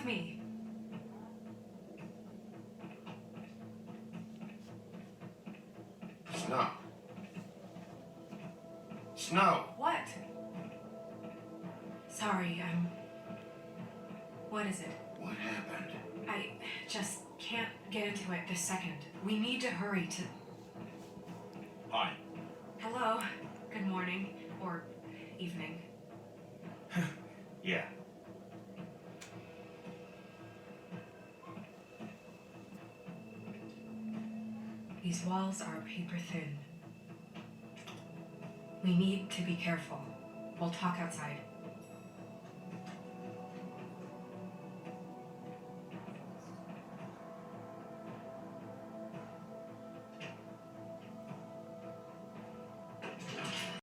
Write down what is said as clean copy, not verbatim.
me. Snow. Snow! What? Sorry, what is it? What happened? I just can't get into it this second. We need to hurry to... Hi. Hello. Good morning. Or evening. Yeah. These walls are paper thin. We need to be careful. We'll talk outside.